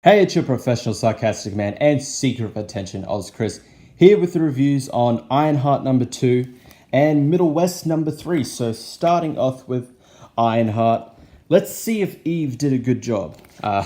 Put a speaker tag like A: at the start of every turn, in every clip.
A: Hey, it's your professional sarcastic man and seeker of attention, Oz Chris, here with the reviews on Ironheart number 2 and Middlewest number 3. So starting off with Ironheart, let's see if Eve did a good job. The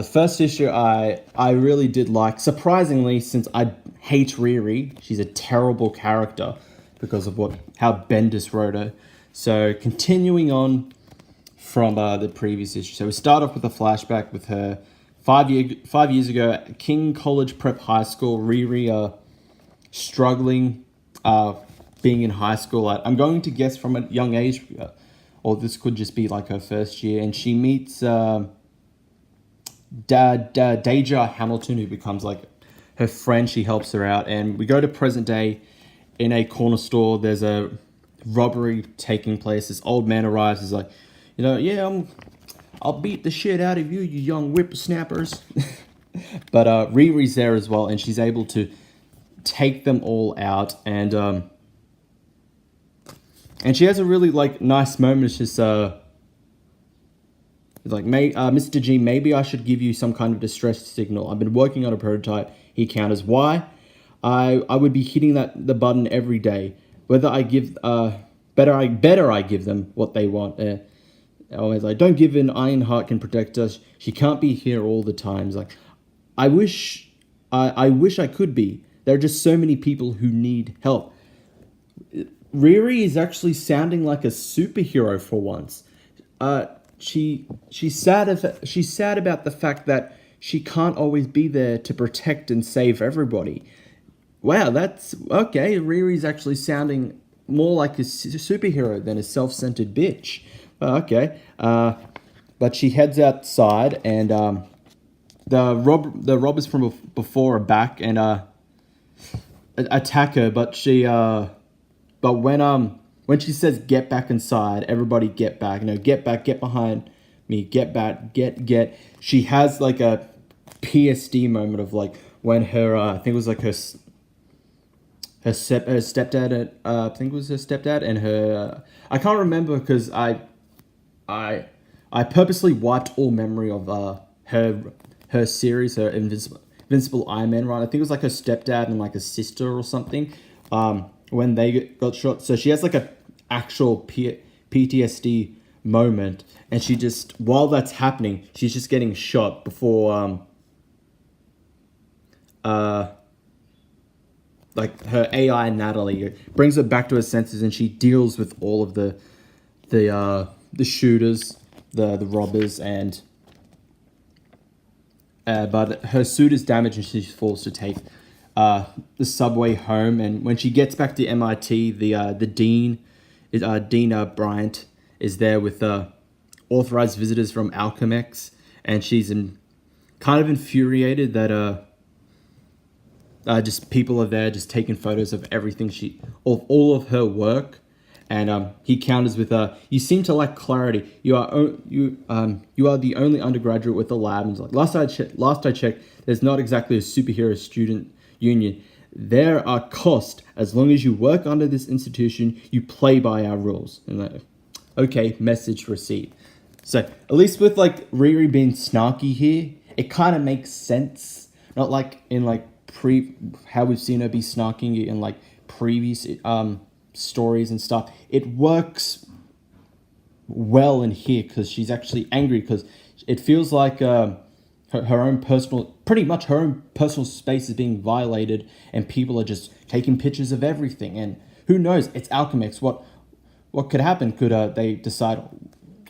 A: first issue I really did like, surprisingly, since I hate Riri. She's a terrible character because of how Bendis wrote her. So continuing on from the previous issue. So we start off with a flashback with her 5 years ago at King College Prep High School. Riri struggling being in high school. I'm going to guess from a young age, or this could just be like her first year. And she meets Deja Hamilton, who becomes like her friend. She helps her out. And we go to present day in a corner store. There's a robbery taking place. This old man arrives. He's like, I'll beat the shit out of you, you young whippersnappers. But Riri's there as well, and she's able to take them all out, and she has a really nice moment. It's just Mr. G, maybe I should give you some kind of distress signal. I've been working on a prototype. He counters, why? I would be hitting the button every day. Whether I give better I give them what they want. Always like, don't give in. Ironheart can protect us. She can't be here all the time. It's like, I wish I could be. There are just so many people who need help. Riri is actually sounding like a superhero for once. She's sad about the fact that she can't always be there to protect and save everybody. Wow, that's okay. Riri's actually sounding more like a superhero than a self-centered bitch. Okay, but she heads outside, and the robbers from before are back and attack her. But when she says get back inside, everybody get back. Get back, get behind me, get back, get. She has like a PSD moment of when her I think it was her stepdad. I think it was her stepdad and her. I can't remember because I purposely wiped all memory of her series, her Invincible Iron Man run. I think it was her stepdad and a sister or something when they got shot. So she has a actual PTSD moment, and she just, while that's happening, she's just getting shot before her AI Natalie brings her back to her senses, and she deals with all of the shooters, the robbers, and but her suit is damaged and she's forced to take the subway home. And when she gets back to MIT, the dean, Dean Bryant, is there with authorized visitors from Alchemex, and she's kind of infuriated that just people are there just taking photos of everything all of her work. And he counters with, you seem to lack clarity. You are the only undergraduate with a lab. And last I checked, there's not exactly a superhero student union. There are costs. As long as you work under this institution, you play by our rules. And okay, message received. So at least with Riri being snarky here, it kind of makes sense. Not in how we've seen her be snarking in previous stories and stuff. It works well in here because she's actually angry because it feels like her own personal space is being violated, and people are just taking pictures of everything. And who knows? It's Alchemex. What could happen? Could they decide,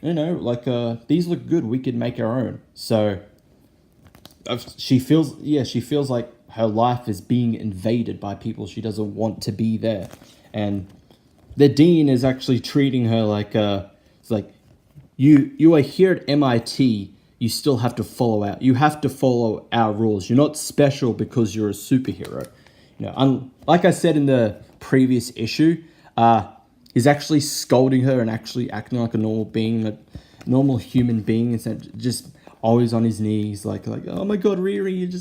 A: these look good, we could make our own? So she feels like her life is being invaded by people she doesn't want to be there. And the dean is actually treating her you are here at MIT. You still have to follow You have to follow our rules. You're not special because you're a superhero. Like I said in the previous issue, he's actually scolding her and actually acting like a normal being, a normal human being, instead of just always on his knees, oh my God, Riri,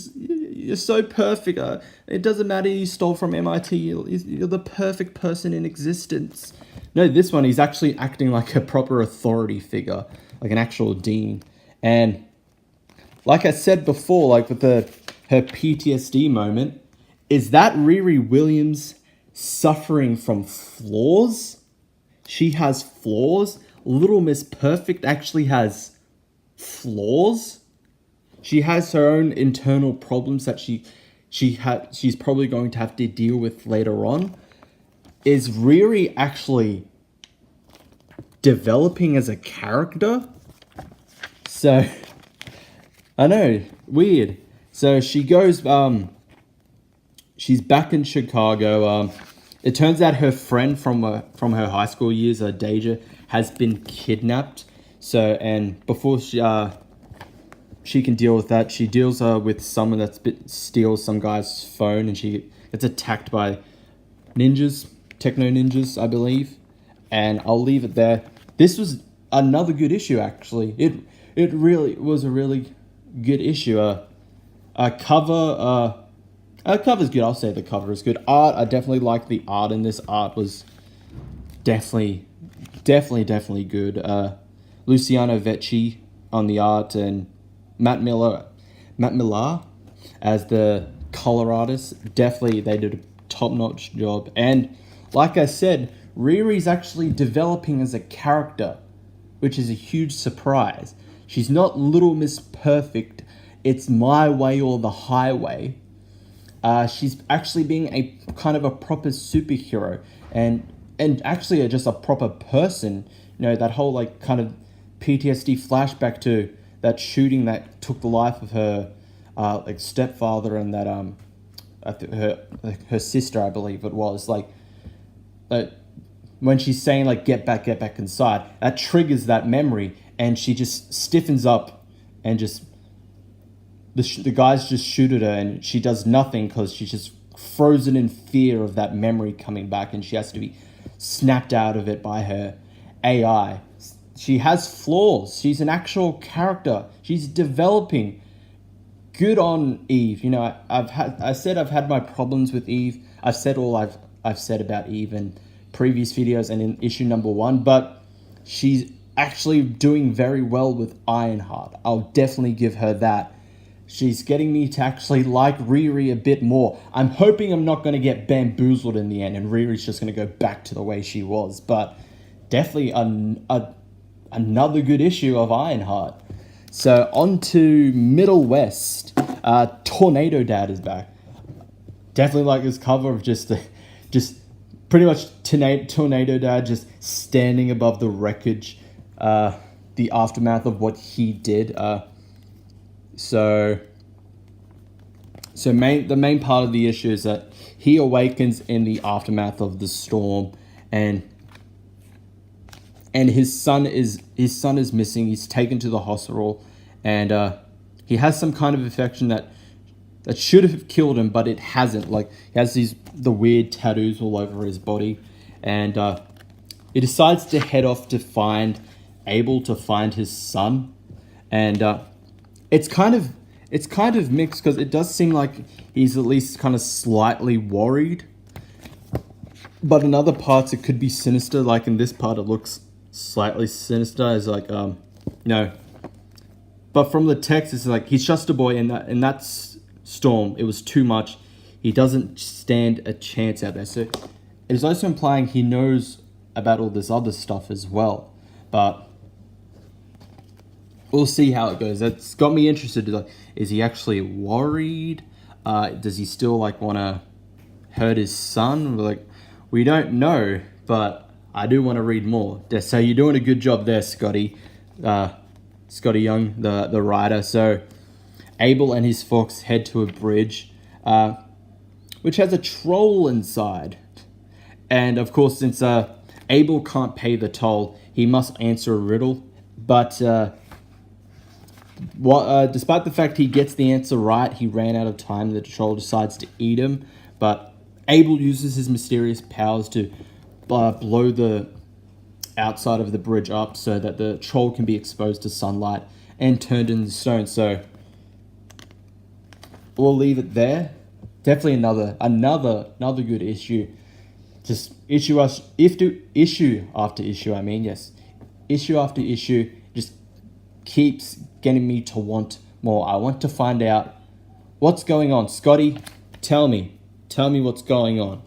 A: you're so perfect. It doesn't matter you stole from MIT. You're the perfect person in existence. No, this one, he's actually acting like a proper authority figure, like an actual dean. And like I said before, like with her PTSD moment, is that Riri Williams suffering from flaws? She has flaws. Little Miss Perfect actually has flaws. She has her own internal problems that she's probably going to have to deal with later on. Is Riri actually developing as a character? So I know, weird. So she goes she's back in Chicago. It turns out her friend from her high school years, Deja, has been kidnapped. So, and before she can deal with that, she deals with someone that steals some guy's phone, and she gets attacked by ninjas, techno ninjas, I believe. And I'll leave it there. This was another good issue, actually. It really was a really good issue. Cover's good. I'll say the cover is good. Art, I definitely like the art in this. Art was definitely good. Luciano Vecchi on the art, and Matt Miller as the color artist. Definitely, they did a top-notch job. And like I said, Riri's actually developing as a character, which is a huge surprise. She's not Little Miss Perfect. It's my way or the highway. She's actually being a kind of a proper superhero, and actually just a proper person. You know, that whole like kind of PTSD flashback to that shooting that took the life of her like stepfather and that her sister, I believe it was. Like when she's saying like get back inside, that triggers that memory, and she just stiffens up and just. The guys just shoot at her, and she does nothing because she's just frozen in fear of that memory coming back, and she has to be snapped out of it by her AI. She has flaws. She's an actual character. She's developing. Good on Eve. You know, I said I've had my problems with Eve. I've said all I've said about Eve in previous videos and in issue number 1, but she's actually doing very well with Ironheart. I'll definitely give her that. She's getting me to actually like Riri a bit more. I'm hoping I'm not going to get bamboozled in the end and Riri's just going to go back to the way she was. But definitely another good issue of Ironheart. So on to Middlewest. Tornado Dad is back. Definitely like this cover of just pretty much Tornado Dad just standing above the wreckage. The aftermath of what he did. So the main part of the issue is that he awakens in the aftermath of the storm, and his son is missing. He's taken to the hospital, and he has some kind of infection that should have killed him, but it hasn't. Like, he has the weird tattoos all over his body, and he decides to head off to find Abel, to find his son, and it's kind of mixed, because it does seem like he's at least kind of slightly worried. But in other parts, it could be sinister. Like in this part, it looks slightly sinister. It's like, no. But from the text, it's like, he's just a boy, and in that storm, it was too much. He doesn't stand a chance out there. So it is also implying he knows about all this other stuff as well. But we'll see how it goes. That's got me interested. Like, is he actually worried? Does he still like want to hurt his son? Like, we don't know, but I do want to read more. So you're doing a good job there, Scotty. Scotty Young, the writer. So Abel and his fox head to a bridge, which has a troll inside. And of course, since Abel can't pay the toll, he must answer a riddle. But despite the fact he gets the answer right, he ran out of time. The troll decides to eat him, but Abel uses his mysterious powers to blow the outside of the bridge up so that the troll can be exposed to sunlight and turned into stone. So we'll leave it there. Definitely another good issue. Just issue after issue. Issue after issue just keeps getting me to want more. I want to find out what's going on. Scotty, tell me what's going on.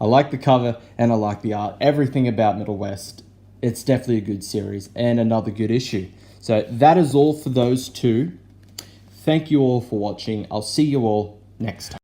A: I like the cover and I like the art. Everything about Middlewest. It's definitely a good series and another good issue. So that is all for those two. Thank you all for watching. I'll see you all next time.